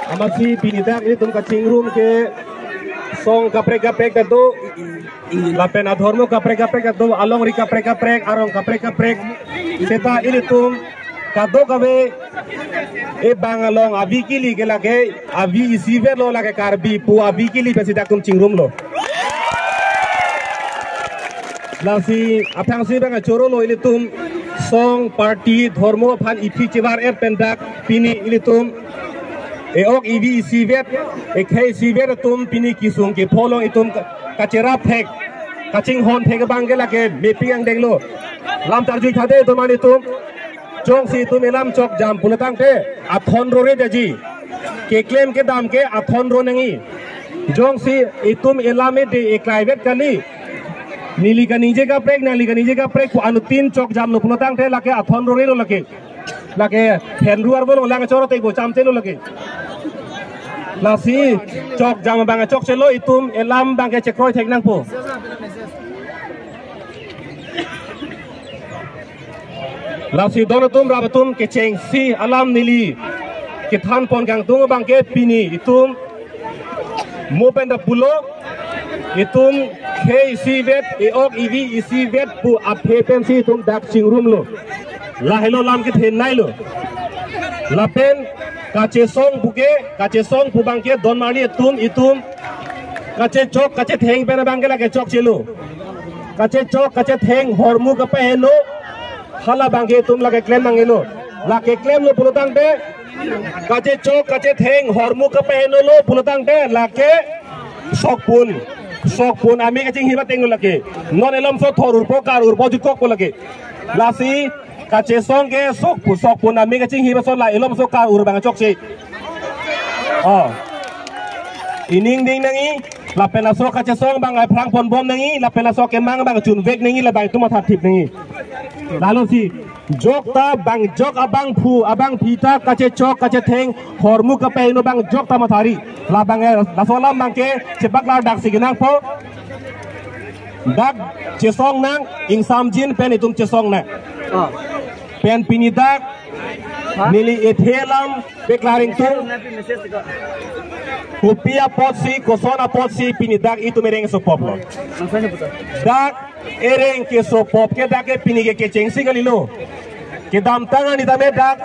Amasi pinidak ini tum kacing room ke song kaprek tentu lapen adhormo kaprek tentu along ri kaprek arong kaprek seta ini tum kado kabe e bangalong abi kili ke lage abi isiver lo lage karbi pu abi kili pesidak tum cingrum lo lasi apang si bang choro lo ini tum song party dhormo phan ipi chibar pendak pini ini tum eok ivi sivet ekhei sivet tum pini kisung ke pholong itum kachera phek kaching hon phek bangela ke mepi ang denglo lam tarjui thade tomani tum jong si tum elam chok jam pulatang te athon rore daji ke claim ke dam ke athon ro nangi jong si itum elame de private kali nili ka nije ka prek anu tin chok jam lo pulatang te lake athon rore lo lake henruar bolo lang choro te bo chamte lo lake lasi chok jam bang chok chelo itum elam bang ke chekroi thek nang po lasi donatum rabatum ke cheng si alam nili ke than pon gang tung bang ke pini itum mopen da pulo itum ke si vet eok ivi isi vet pu aphe pen si tum dak chingrum lo la hello lam ke then nai lo lapen kace song pu bangke don mani itum kace chok kace theng pena bangke la ke chok chelo kace chok kace theng hormu ka pehno hala bangke tum la ke claim mangelo la ke claim lo pulutang te kace chok kace theng hormu ka pehno lo pulutang te la ke sok pun ami kace hiba teng lo la ke non elom so thorur po karur po jukok po la ke lasi kace song ke sok pun ami kace hiba so la elom so karur bang chok si ining ding nangi lapena so kace song bang ai prang pon bom nangi lapena so ke mang bang chun vek nangi la bang tu ma thip nangi lalu si jok ta bang jok abang pu abang pita kace chok kace theng hormu ka pe no bang jok ta ma thari la bang la so lam bang ke chebak la dak siginang po dak chesong nang ing sam jin pen itum chesong na pen pinidak nili ethelam declaring tu Kupia potsi kosona potsi pinidak itu mereng so poplo dak ereng ke so pop ke dak ke pinige ke chengsi galilo ke dam tangan ita me dak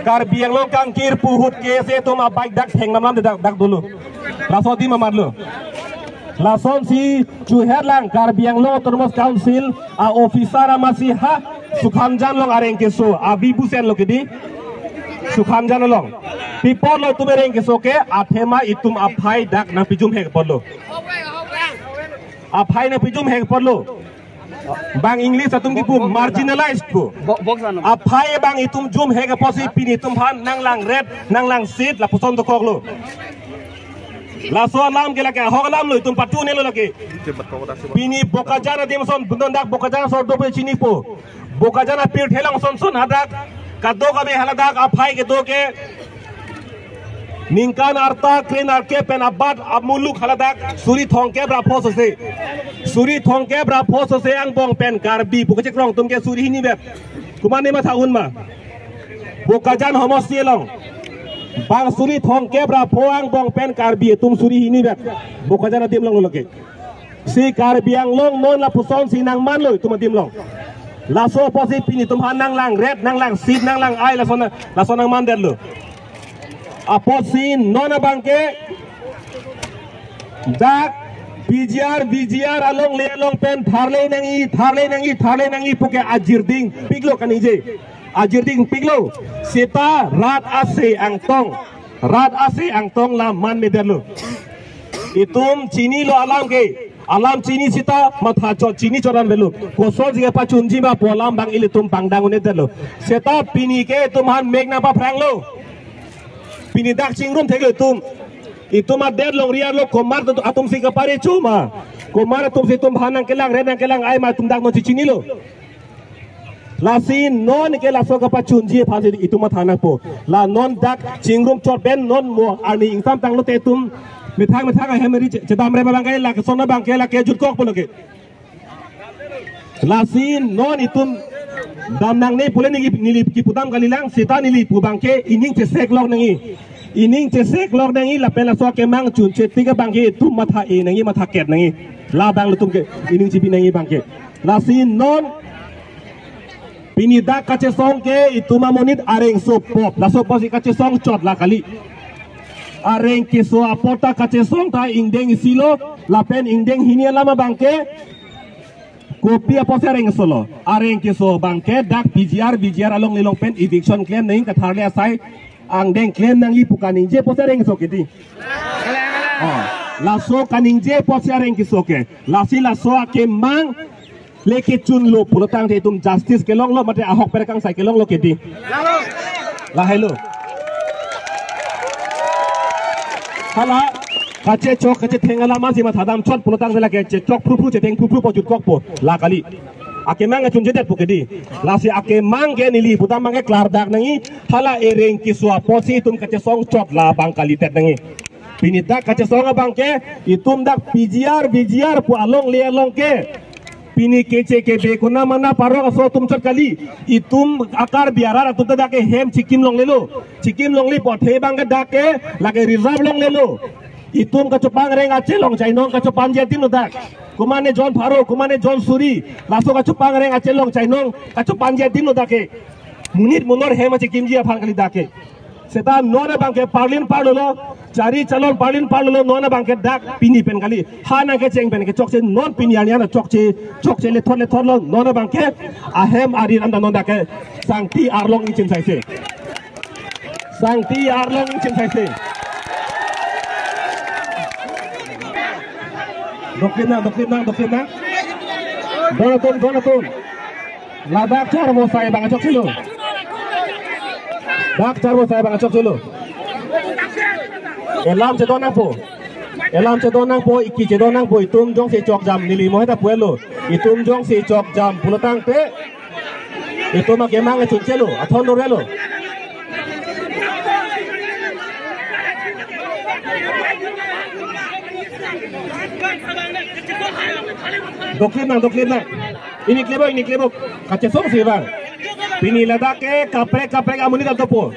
kar biang long kang kir puhut ke se to ma bike dak theng nam dak dulu rasodi ma marlo lason si chuher lang kar biang lo termos council a officer masih ha sukhamjan long areng ke so abi busen lo kedi sukhamjan long people lo tumereng ke so ke athema itum aphai dak na pijum hek porlo aphai na pijum hek porlo bang english atum ki pu marginalized ko aphai bang itum jum hek posi pini tum han nang lang red nang lang sit la puson to koklo la so lam ke la ke hogalam lo itum patu ne lo lake pini bokajana demson bundon dak bokajana so do pe chini po bokajana pir thelang son sun hadak kado ka be haladak aphai ke do ke Ningkan arta kren arke pen abad amuluk haladak suri thongke bra phos se suri thongke bra phos se ang bong pen karbi bukache krong tumke suri hini bet kumane ma thaun ma bukajan homos sielong bang suri thongke bra pho ang bong pen karbi tum suri hini bet bukajan adim long loke si karbi ang long non la puson si nang man lo tum adim long la so posi pini tum han nang lang red nang lang sit nang lang ai la so nang man der lo aposin nona bangke dak BGR along le along pen tharle nangi puke ajirding piglo kanije ajirding piglo seta rat ase angtong la man mederlo itum chini lo alam chini sita matha cho chini choran velu koso jige pa chunji ba polam bang ilitum pangdang unederlo seta pini ke tumhan megna pa franglo pini dak chingrum theglo itum ader long riar lo komar tu atum si kapare chuma komar tum si tum bhanang kelang ai ma tum dak no chini lo lasin non ke la so kapa chunji phasi itum ma thana po la non dak chingrum chot ben non mo ani ingtam tang lo te tum mithang hemeri chedam re bang kai la ke sona bang ke la ke jut kok poloke lasin non itum damnang ne pule ni ki putam kalilang sita nili pu bangke ining te sek lok nangi ining cesek log nangi la pela so ke mang chun cheti ka bangke tum matha e nangi matha ket nangi la bang lutum ke ining chibi nangi bangke la sin non pinida kache song ke ituma monit areng so pop la so pos kache song chot la kali areng ke so apota kache song ta ingdeng silo la pen ingdeng hinia lama bangke kopi apa sereng solo areng ke so bangke dak BGR along lelong pen eviction claim nang katharle asai ang deng claim nang ipukan inje po sereng so kiti la so kaninje po sereng ke so ke la si la so ke mang leke chun lo pulotang te tum justice ke long lo mate ahok perekang sai ke long lo kiti la hello hala kache chok kache thengala ma sima thadam chot pulotang sela ke chok phru che teng phru po chut kok po la kali ake mang chun jedet pukedi la si ake mang ke nili putam mang ke klar dak nangi hala ereng ki swa posi tum kache song chot la bang kali tet nangi pinita kache song bang ke itum dak BGR pu along le along ke pini kece ke bekuna mana paro aso tum chot kali itum akar biara tu tada ke hem chikim long li pothe bang ke dak ke lage reserve long lelo itum ka chupang reng ache long chai nong ka chupan jetin udak kumane John Pharo kumane John Suri laso ka chupang reng ache long chai nong ka chupan jetin udak ke munit munor hem chikim ji afan kali dak ke seta nona bang ke parlin parlo cari calon parlin parlo nona bang ke dak pini pen kali hana ke cheng pen ke chok che non pini ani na chok che le thon lo nona bang ke ahem arin anda non dak ke sangti arlong ichin sai se Dokina Donatun ladak char mo sai bang chok silo dak char mo sai bang chok silo elam che donang po iki che donang po itum jong se chok jam nili mo heta puelo itum jong se chok jam pulotang te itum ke mang chun chelo athon no relo Dokina ini klebo kache song se bang pini ladak ke kapre amuni da topo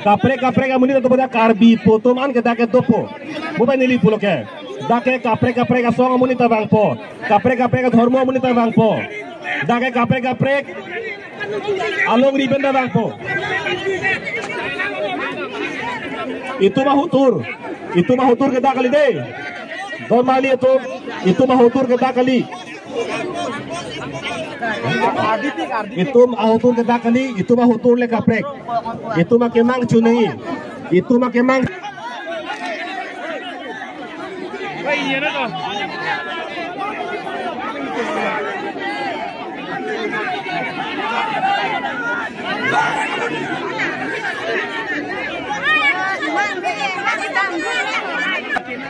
kapre amuni da topo da karbi potoman ke da ke topo bubai nili pulo ke da ke kapre ka song amuni ta bang po kapre ka dharma amuni ta bang po da ke kapre along riben da bang po itu mah hutur ke da kali de don mali itu mah hutur ke da kali itu mah hutur le kaprek itu mah kemang cunengi itu mah kemang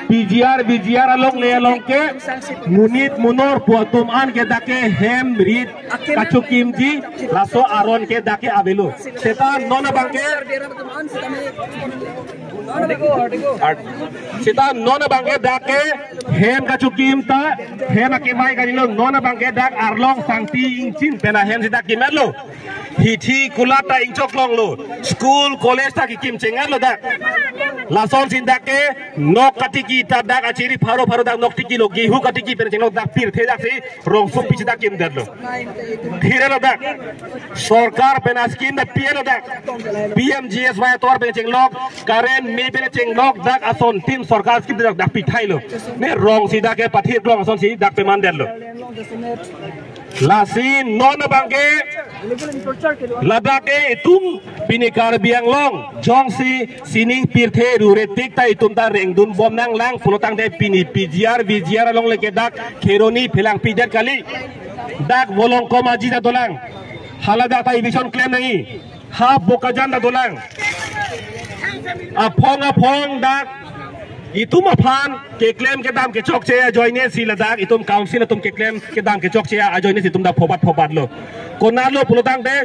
BGR along le along ke munit munor puatum an ke dake hem rit kachukim ji laso aron ke dake avelu seta nona bangke dake hem kachukim ta hem akimai kanilo nona bangke dak arlong sangti inchin pena hem sita kimerlo hithi kulata ingchok long lo school college ta kikim chengar lo dak lason sindake nok katiki ta dak achiri pharo dak nok tiki lo gehu katiki pen cheno dak pir the dak si rong sup pichi dak kim dadlo dhire lo dak sarkar pena skim da pl dak PMGSY tor pen cheng lok karen me pen cheng lok dak ason tim sarkar skim dak pithai lo ne rong si dak ke pathit rong ason si dak pe man dadlo lasin non bangke ladake itum pinikar biang long jong si sining pirthe ruretik ta itum ta rengdun bom nang lang pulotang de pini BGR long leke dak kheroni philang pidat kali dak bolong komaji da dolang halada ta eviction claim nangi ha bokajan da dolang apong dak itum aphan ke claim ke dam ke chok che joine si ladak itum council itum ke claim ke dam ke chok che a joine si itum da phobat lo konalo pulotang de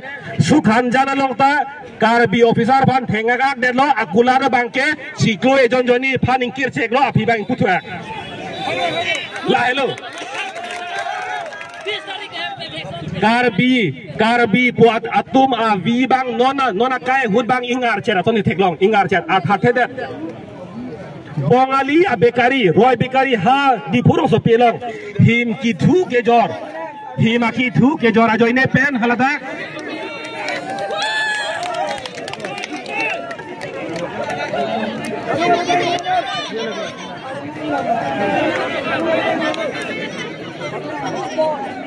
sukhan jana long ta karbi officer phan thenga gak de lo akular bangke siklo ejon joni phan ingkir chek lo api bang puthwa la hello karbi puat atum vi bang nona kai hud bang ingar cer atau ni teklong ingar cer athat de bongali a bekari roy bekari ha di purong so pelong him ki thu ke jor him aki thu ke jor ajoy ne pen halada Ball.